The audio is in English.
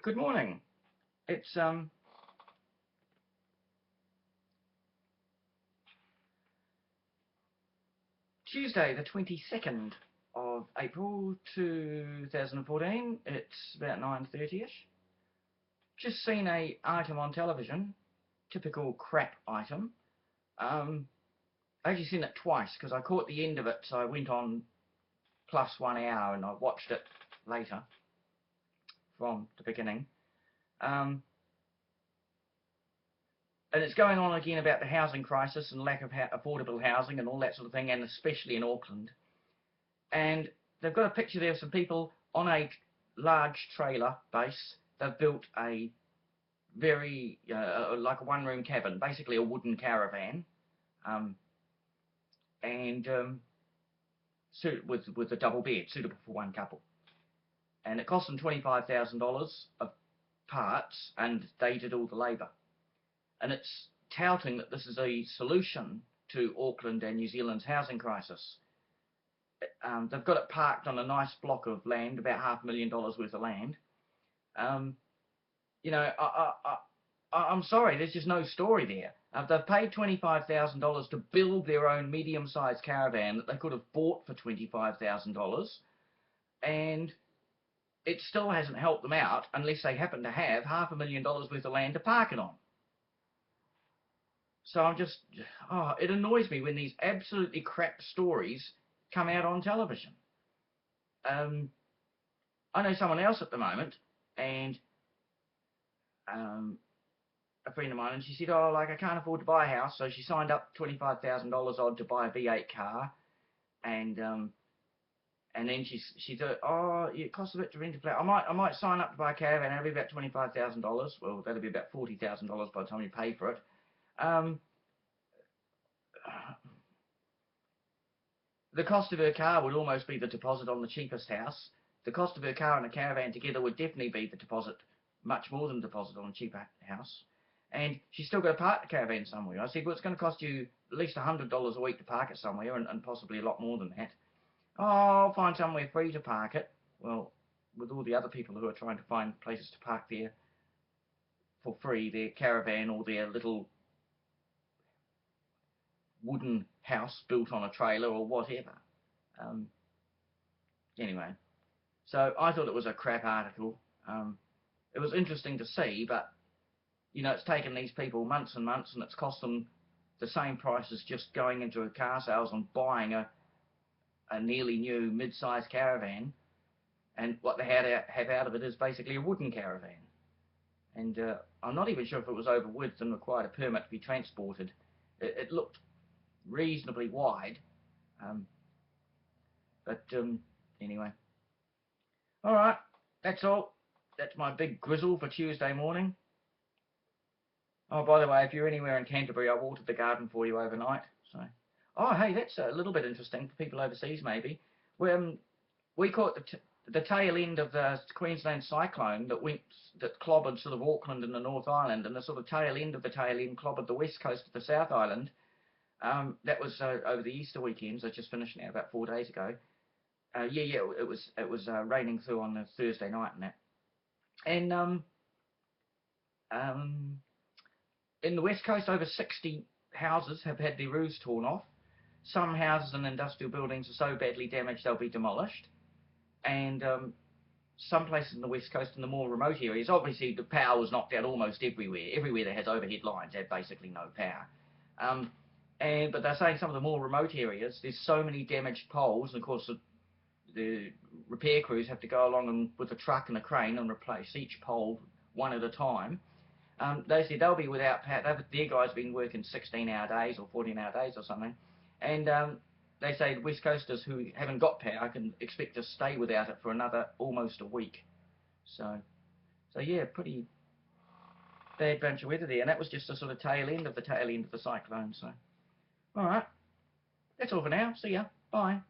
Good morning. It's Tuesday the 22nd of April 2014. It's about 9:30ish. Just seen a item on television, typical crap item. I actually seen it twice because I caught the end of it, so I went on plus 1 hour and I watched it later from the beginning. And it's going on again about the housing crisis and lack of affordable housing and all that sort of thing, and especially in Auckland. And they've got a picture there of some people on a large trailer base. They've built a very, like a one-room cabin, basically a wooden caravan, and with a double bed, suitable for one couple. And it cost them $25,000 of parts, and they did all the labour. And it's touting that this is a solution to Auckland and New Zealand's housing crisis. They've got it parked on a nice block of land, about $500,000 worth of land. You know, I'm sorry, there's just no story there. They've paid $25,000 to build their own medium-sized caravan that they could have bought for $25,000, and it still hasn't helped them out unless they happen to have $500,000 worth of land to park it on. So I'm just, it annoys me when these absolutely crap stories come out on television. I know someone else at the moment, and a friend of mine, and she said, oh, like, I can't afford to buy a house, so she signed up $25,000 odd to buy a V8 car, and then she thought, oh, it costs a bit to rent a flat. I might sign up to buy a caravan, it'll be about $25,000. Well, that'll be about $40,000 by the time you pay for it. The cost of her car would almost be the deposit on the cheapest house. The cost of her car and a caravan together would definitely be the deposit, much more than the deposit on a cheaper house. And she's still got to park the caravan somewhere. I said, well, it's going to cost you at least $100 a week to park it somewhere, and possibly a lot more than that. Oh, I'll find somewhere free to park it. Well, with all the other people who are trying to find places to park there for free, their caravan or their little wooden house built on a trailer or whatever. Anyway, so I thought it was a crap article. It was interesting to see, but you know, it's taken these people months and months, and it's cost them the same price as just going into a car sales and buying a nearly new mid-sized caravan, and what they have out of it is basically a wooden caravan. And I'm not even sure if it was over width and required a permit to be transported. It looked reasonably wide, but anyway. Alright, that's all. That's my big grizzle for Tuesday morning. Oh, by the way, if you're anywhere in Canterbury, I watered the garden for you overnight. So, oh, hey, that's a little bit interesting for people overseas, maybe. We caught the tail end of the Queensland cyclone that clobbered sort of Auckland and the North Island, and the sort of tail end of the tail end clobbered the west coast of the South Island. That was over the Easter weekend, so just finished now about 4 days ago. It was raining through on the Thursday night and that. And in the west coast, over 60 houses have had their roofs torn off. Some houses and industrial buildings are so badly damaged they'll be demolished. And some places in the west coast, in the more remote areas, obviously the power was knocked out almost everywhere. Everywhere that has overhead lines had basically no power. But they're saying some of the more remote areas, there's so many damaged poles, and of course the repair crews have to go along and with a truck and a crane and replace each pole one at a time. They said they'll be without power. Their guys have been working 16-hour days or 14-hour days or something, and they say West Coasters who haven't got power can expect to stay without it for another almost a week. So yeah, pretty bad bunch of weather there, and that was just the sort of tail end of the cyclone. So, all right, that's all for now. See ya. Bye.